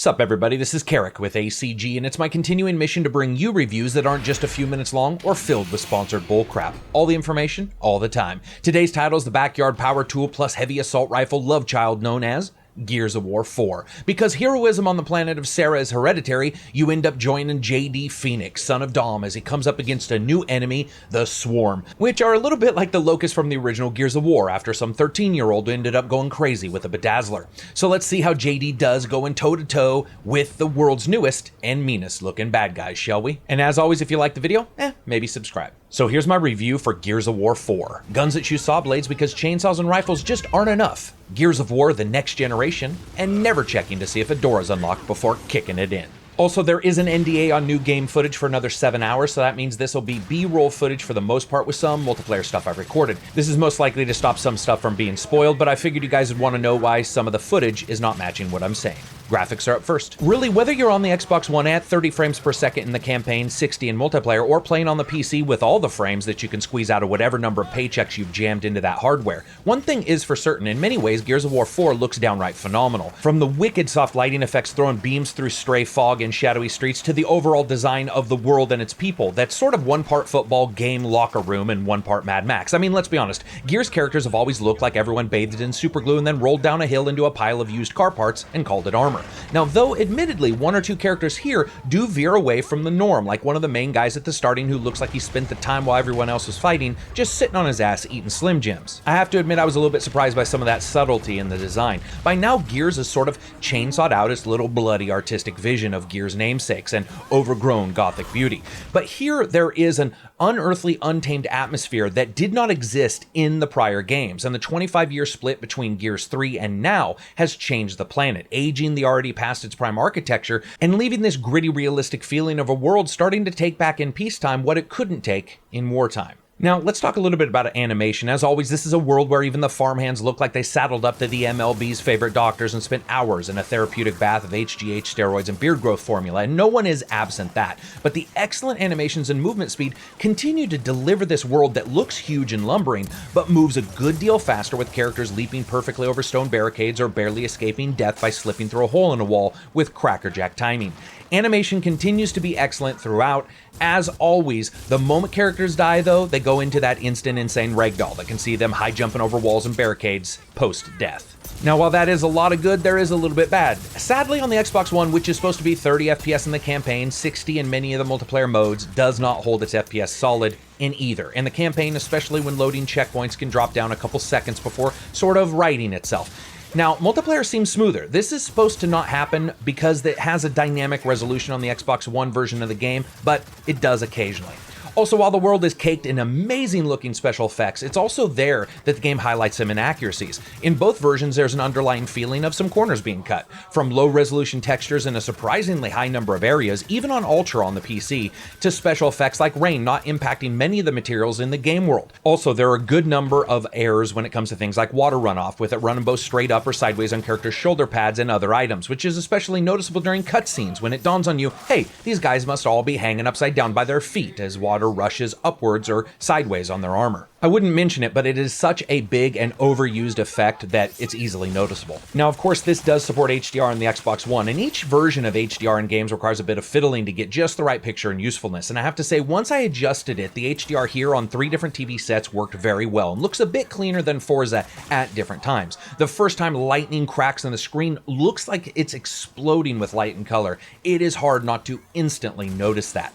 Sup everybody, this is Karak with ACG, and it's my continuing mission to bring you reviews that aren't just a few minutes long or filled with sponsored bullcrap. All the information, all the time. Today's title is the backyard power tool plus heavy assault rifle love child known as Gears of War 4. Because heroism on the planet of Sarah is hereditary, you end up joining JD Phoenix, son of Dom, as he comes up against a new enemy, the Swarm, which are a little bit like the Locust from the original Gears of War after some 13-year-old ended up going crazy with a bedazzler. So let's see how JD does going toe-to-toe with the world's newest and meanest looking bad guys, shall we? And as always, if you like the video, maybe subscribe. So here's my review for Gears of War 4. Guns that shoot saw blades because chainsaws and rifles just aren't enough. Gears of War the next generation, and never checking to see if a door is unlocked before kicking it in. Also, there is an NDA on new game footage for another 7 hours, so that means this will be B-roll footage for the most part with some multiplayer stuff I've recorded. This is most likely to stop some stuff from being spoiled, but I figured you guys would want to know why some of the footage is not matching what I'm saying. Graphics are up first. Really, whether you're on the Xbox One at 30 frames per second in the campaign, 60 in multiplayer, or playing on the PC with all the frames that you can squeeze out of whatever number of paychecks you've jammed into that hardware, one thing is for certain, in many ways, Gears of War 4 looks downright phenomenal. From the wicked soft lighting effects throwing beams through stray fog and shadowy streets to the overall design of the world and its people, that's sort of one part football game locker room and one part Mad Max. I mean, let's be honest, Gears characters have always looked like everyone bathed in super glue and then rolled down a hill into a pile of used car parts and called it armor. Now, though admittedly one or two characters here do veer away from the norm, like one of the main guys at the starting who looks like he spent the time while everyone else was fighting just sitting on his ass eating Slim Jims. I have to admit I was a little bit surprised by some of that subtlety in the design. By now, Gears has sort of chainsawed out its little bloody artistic vision of Gears' namesakes and overgrown gothic beauty. But here there is an unearthly, untamed atmosphere that did not exist in the prior games, and the 25-year split between Gears 3 and now has changed the planet, aging the already past its prime architecture and leaving this gritty, realistic feeling of a world starting to take back in peacetime what it couldn't take in wartime. Now, let's talk a little bit about animation. As always, this is a world where even the farmhands look like they saddled up to the MLB's favorite doctors and spent hours in a therapeutic bath of HGH steroids and beard growth formula, and no one is absent that. But the excellent animations and movement speed continue to deliver this world that looks huge and lumbering, but moves a good deal faster with characters leaping perfectly over stone barricades or barely escaping death by slipping through a hole in a wall with crackerjack timing. Animation continues to be excellent throughout. As always, the moment characters die though, they go into that instant insane ragdoll that can see them high jumping over walls and barricades post-death. Now, while that is a lot of good, there is a little bit bad. Sadly, on the Xbox One, which is supposed to be 30 FPS in the campaign, 60 in many of the multiplayer modes, does not hold its FPS solid in either. And the campaign, especially when loading checkpoints, can drop down a couple seconds before sort of righting itself. Now, multiplayer seems smoother. This is supposed to not happen because it has a dynamic resolution on the Xbox One version of the game, but it does occasionally. Also, while the world is caked in amazing looking special effects, it's also there that the game highlights some inaccuracies. In both versions, there's an underlying feeling of some corners being cut, from low resolution textures in a surprisingly high number of areas, even on Ultra on the PC, to special effects like rain not impacting many of the materials in the game world. Also, there are a good number of errors when it comes to things like water runoff, with it running both straight up or sideways on characters' shoulder pads and other items, which is especially noticeable during cutscenes when it dawns on you, hey, these guys must all be hanging upside down by their feet as water rushes upwards or sideways on their armor. I wouldn't mention it, but it is such a big and overused effect that it's easily noticeable. Now, of course, this does support HDR on the Xbox One, and each version of HDR in games requires a bit of fiddling to get just the right picture and usefulness. And I have to say, once I adjusted it, the HDR here on 3 different TV sets worked very well and looks a bit cleaner than Forza at different times. The first time lightning cracks on the screen looks like it's exploding with light and color. It is hard not to instantly notice that.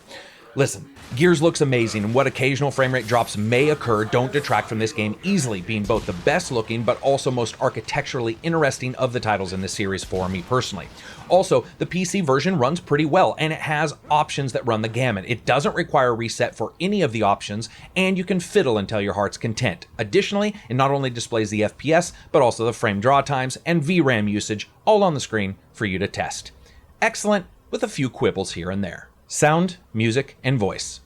Listen, Gears looks amazing, and what occasional frame rate drops may occur don't detract from this game easily, being both the best looking but also most architecturally interesting of the titles in the series for me personally. Also, the PC version runs pretty well, and it has options that run the gamut. It doesn't require a reset for any of the options, and you can fiddle until your heart's content. Additionally, it not only displays the FPS, but also the frame draw times and VRAM usage all on the screen for you to test. Excellent, with a few quibbles here and there. Sound, music, and voice.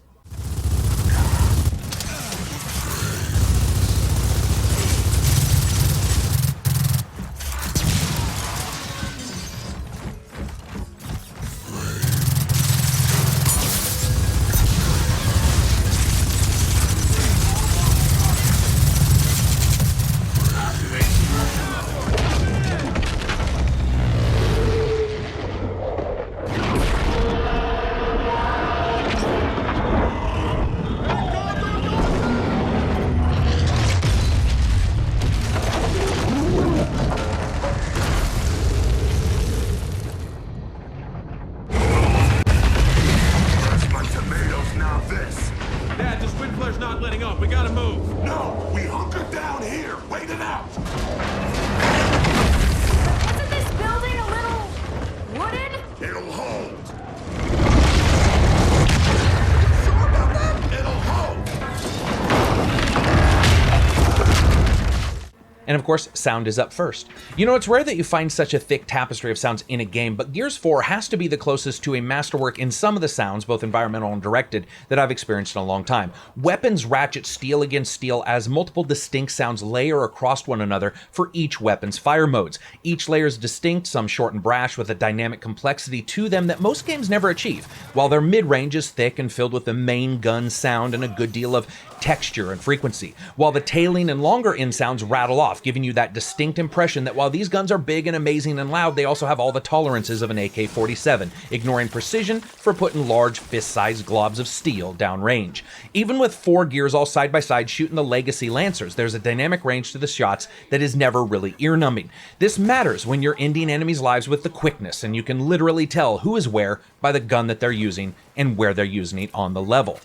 And of course, sound is up first. You know, it's rare that you find such a thick tapestry of sounds in a game, but Gears 4 has to be the closest to a masterwork in some of the sounds, both environmental and directed, that I've experienced in a long time. Weapons ratchet steel against steel as multiple distinct sounds layer across one another for each weapon's fire modes. Each layer is distinct, some short and brash, with a dynamic complexity to them that most games never achieve, while their mid-range is thick and filled with the main gun sound and a good deal of texture and frequency, while the tailing and longer in sounds rattle off, giving you that distinct impression that while these guns are big and amazing and loud, they also have all the tolerances of an AK-47, ignoring precision for putting large fist-sized globs of steel downrange. Even with 4 Gears all side by side shooting the Legacy Lancers, there's a dynamic range to the shots that is never really ear-numbing. This matters when you're ending enemies' lives with the quickness, and you can literally tell who is where by the gun that they're using and where they're using it on the level.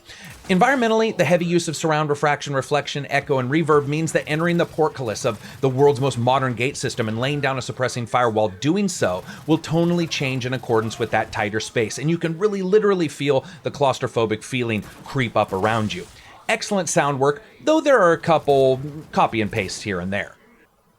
Environmentally, the heavy use of surround refraction, reflection, echo, and reverb means that entering the portcullis of the world's most modern gate system and laying down a suppressing fire while doing so will tonally change in accordance with that tighter space, and you can really literally feel the claustrophobic feeling creep up around you. Excellent sound work, though there are a couple copy and pastes here and there.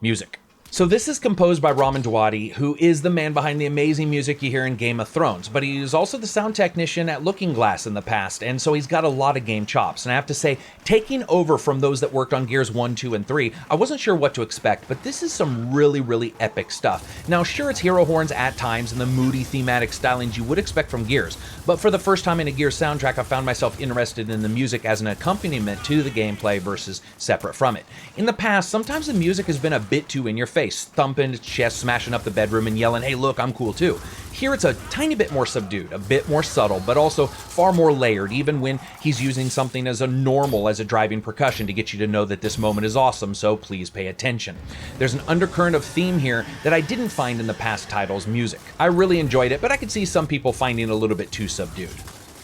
Music. So this is composed by Ramin Djawadi, who is the man behind the amazing music you hear in Game of Thrones, but he is also the sound technician at Looking Glass in the past, and so he's got a lot of game chops. And I have to say, taking over from those that worked on Gears 1, 2, and 3, I wasn't sure what to expect, but this is some really, really epic stuff. Now sure, it's hero horns at times and the moody thematic stylings you would expect from Gears, but for the first time in a Gears soundtrack, I found myself interested in the music as an accompaniment to the gameplay versus separate from it. In the past, sometimes the music has been a bit too in your face, thumping his chest, smashing up the bedroom, and yelling, "Hey, look, I'm cool too." Here it's a tiny bit more subdued, a bit more subtle, but also far more layered, even when he's using something as normal as a driving percussion to get you to know that this moment is awesome, so please pay attention. There's an undercurrent of theme here that I didn't find in the past titles' music. I really enjoyed it, but I could see some people finding it a little bit too subdued.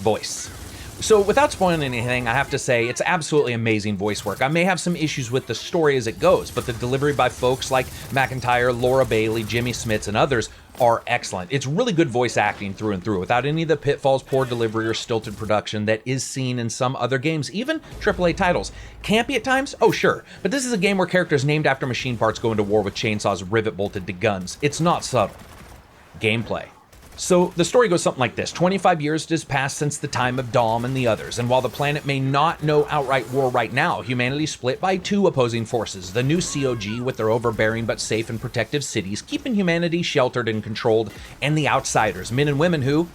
Voice. So without spoiling anything, I have to say it's absolutely amazing voice work. I may have some issues with the story as it goes, but the delivery by folks like McIntyre, Laura Bailey, Jimmy Smits, and others are excellent. It's really good voice acting through and through, without any of the pitfalls, poor delivery, or stilted production that is seen in some other games, even AAA titles. Campy at times? Oh sure, but this is a game where characters named after machine parts go into war with chainsaws rivet bolted to guns. It's not subtle. Gameplay. So the story goes something like this. 25 years has passed since the time of Dom and the others, and while the planet may not know outright war right now, humanity split by 2 opposing forces. The new COG with their overbearing but safe and protective cities, keeping humanity sheltered and controlled, and the outsiders, men and women who,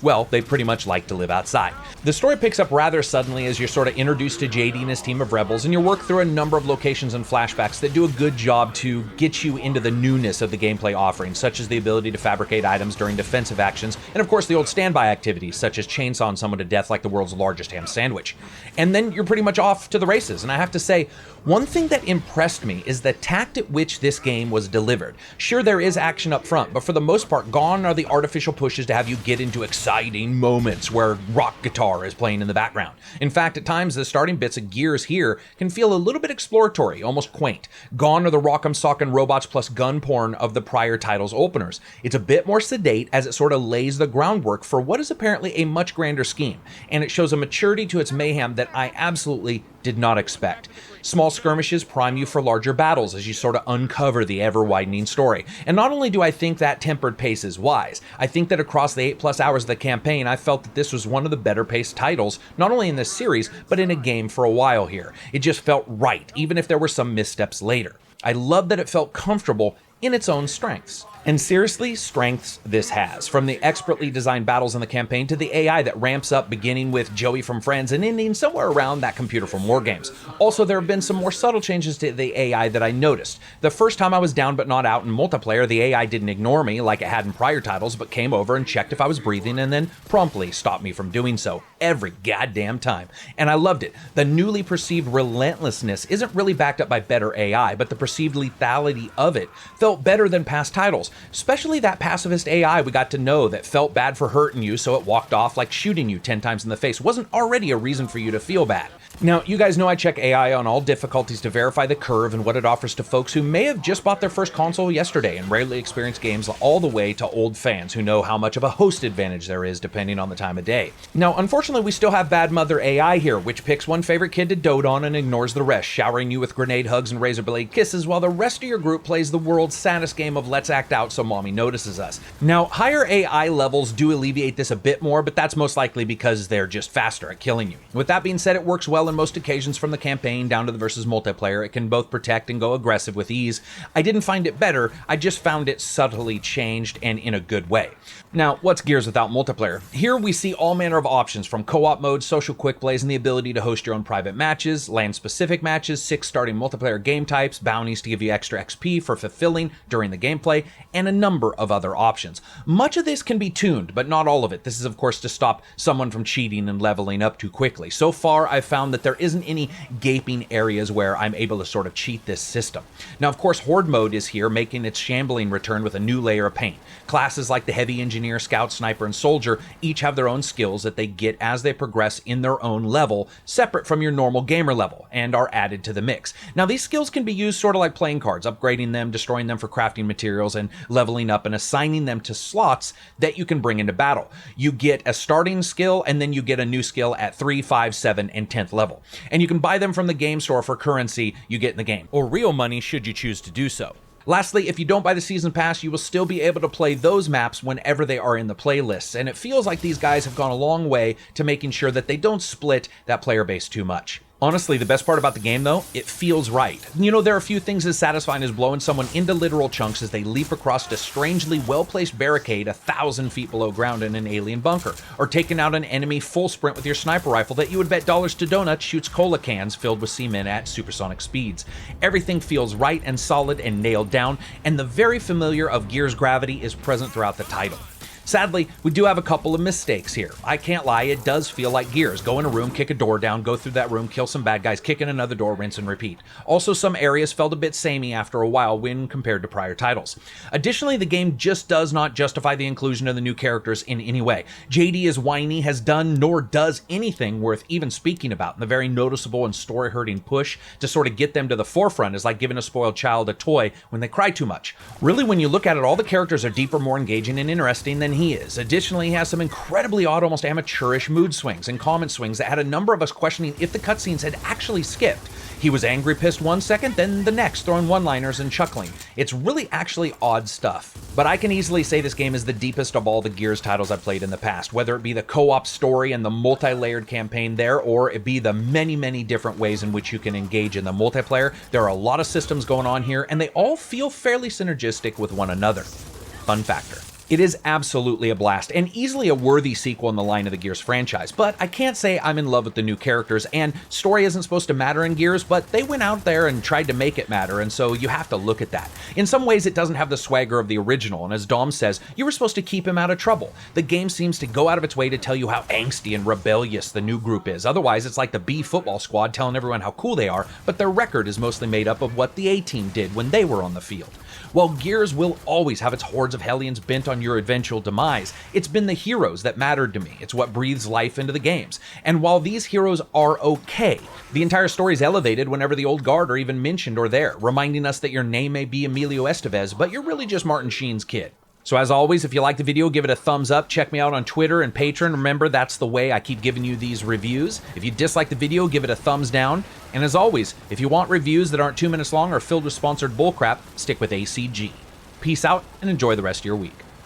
well, they pretty much like to live outside. The story picks up rather suddenly as you're sort of introduced to JD and his team of rebels, and you work through a number of locations and flashbacks that do a good job to get you into the newness of the gameplay offering, such as the ability to fabricate items during defensive actions, and of course the old standby activities, such as chainsawing someone to death like the world's largest ham sandwich. And then you're pretty much off to the races, and I have to say, one thing that impressed me is the tact at which this game was delivered. Sure, there is action up front, but for the most part, gone are the artificial pushes to have you get into exciting moments where rock guitar is playing in the background. In fact, at times, the starting bits of Gears here can feel a little bit exploratory, almost quaint. Gone are the rock'em sock'em robots plus gun porn of the prior title's openers. It's a bit more sedate as it sort of lays the groundwork for what is apparently a much grander scheme, and it shows a maturity to its mayhem that I absolutely did not expect. Small skirmishes prime you for larger battles as you sort of uncover the ever-widening story. And not only do I think that tempered pace is wise, I think that across the 8+ hours of the campaign, I felt that this was one of the better paced titles, not only in this series, but in a game for a while here. It just felt right, even if there were some missteps later. I love that it felt comfortable in its own strengths. And seriously, strengths this has. From the expertly designed battles in the campaign to the AI that ramps up beginning with Joey from Friends and ending somewhere around that computer from War Games. Also, there have been some more subtle changes to the AI that I noticed. The first time I was down but not out in multiplayer, the AI didn't ignore me like it had in prior titles, but came over and checked if I was breathing and then promptly stopped me from doing so every goddamn time. And I loved it. The newly perceived relentlessness isn't really backed up by better AI, but the perceived lethality of it felt felt better than past titles, especially that pacifist AI we got to know that felt bad for hurting you, so it walked off like shooting you 10 times in the face wasn't already a reason for you to feel bad. Now, you guys know I check AI on all difficulties to verify the curve and what it offers to folks who may have just bought their first console yesterday and rarely experienced games, all the way to old fans who know how much of a host advantage there is depending on the time of day. Now, unfortunately, we still have bad mother AI here, which picks one favorite kid to dote on and ignores the rest, showering you with grenade hugs and razor blade kisses while the rest of your group plays the world's saddest game of let's act out so mommy notices us. Now, higher AI levels do alleviate this a bit more, but that's most likely because they're just faster at killing you. With that being said, it works well in most occasions from the campaign down to the versus multiplayer. It can both protect and go aggressive with ease. I didn't find it better, I just found it subtly changed and in a good way. Now, what's Gears without multiplayer? Here we see all manner of options from co-op mode, social quick plays, and the ability to host your own private matches, land-specific matches, 6 starting multiplayer game types, bounties to give you extra XP for fulfilling during the gameplay, and a number of other options. Much of this can be tuned, but not all of it. This is of course to stop someone from cheating and leveling up too quickly. So far, I've found that there isn't any gaping areas where I'm able to sort of cheat this system. Now, of course, Horde mode is here, making its shambling return with a new layer of paint. Classes like the Heavy Engineer, Scout, Sniper, and Soldier each have their own skills that they get as they progress in their own level, separate from your normal gamer level, and are added to the mix. Now, these skills can be used sort of like playing cards, upgrading them, destroying them for crafting materials, and leveling up and assigning them to slots that you can bring into battle. You get a starting skill, and then you get a new skill at 3, 5, 7, and 10th level. And you can buy them from the game store for currency you get in the game, or real money should you choose to do so. Lastly, if you don't buy the season pass, you will still be able to play those maps whenever they are in the playlists, and it feels like these guys have gone a long way to making sure that they don't split that player base too much. Honestly, the best part about the game, though, it feels right. You know, there are a few things as satisfying as blowing someone into literal chunks as they leap across a strangely well-placed barricade 1,000 feet below ground in an alien bunker, or taking out an enemy full sprint with your sniper rifle that you would bet dollars to donuts shoots cola cans filled with semen at supersonic speeds. Everything feels right and solid and nailed down, and the very familiar of Gears gravity is present throughout the title. Sadly, we do have a couple of mistakes here. I can't lie, it does feel like Gears. Go in a room, kick a door down, go through that room, kill some bad guys, kick in another door, rinse and repeat. Also, some areas felt a bit samey after a while when compared to prior titles. Additionally, the game just does not justify the inclusion of the new characters in any way. JD is whiny, has done nor does anything worth even speaking about, and the very noticeable and story-hurting push to sort of get them to the forefront is like giving a spoiled child a toy when they cry too much. Really, when you look at it, all the characters are deeper, more engaging, and interesting than he is. Additionally, he has some incredibly odd, almost amateurish mood swings and comment swings that had a number of us questioning if the cutscenes had actually skipped. He was angry pissed one second, then the next, throwing one-liners and chuckling. It's really actually odd stuff. But I can easily say this game is the deepest of all the Gears titles I've played in the past, whether it be the co-op story and the multi-layered campaign there, or it be the many, many different ways in which you can engage in the multiplayer. There are a lot of systems going on here, and they all feel fairly synergistic with one another. Fun factor. It is absolutely a blast, and easily a worthy sequel in the line of the Gears franchise, but I can't say I'm in love with the new characters, and story isn't supposed to matter in Gears, but they went out there and tried to make it matter, and so you have to look at that. In some ways, it doesn't have the swagger of the original, and as Dom says, you were supposed to keep him out of trouble. The game seems to go out of its way to tell you how angsty and rebellious the new group is. Otherwise, it's like the B football squad telling everyone how cool they are, but their record is mostly made up of what the A-team did when they were on the field. While Gears will always have its hordes of Hellions bent on your eventual demise, it's been the heroes that mattered to me. It's what breathes life into the games. And while these heroes are okay, the entire story is elevated whenever the old guard are even mentioned or there, reminding us that your name may be Emilio Estevez, but you're really just Martin Sheen's kid. So as always, if you like the video, give it a thumbs up. Check me out on Twitter and Patreon. Remember, that's the way I keep giving you these reviews. If you dislike the video, give it a thumbs down. And as always, if you want reviews that aren't 2 minutes long or filled with sponsored bullcrap, stick with ACG. Peace out and enjoy the rest of your week.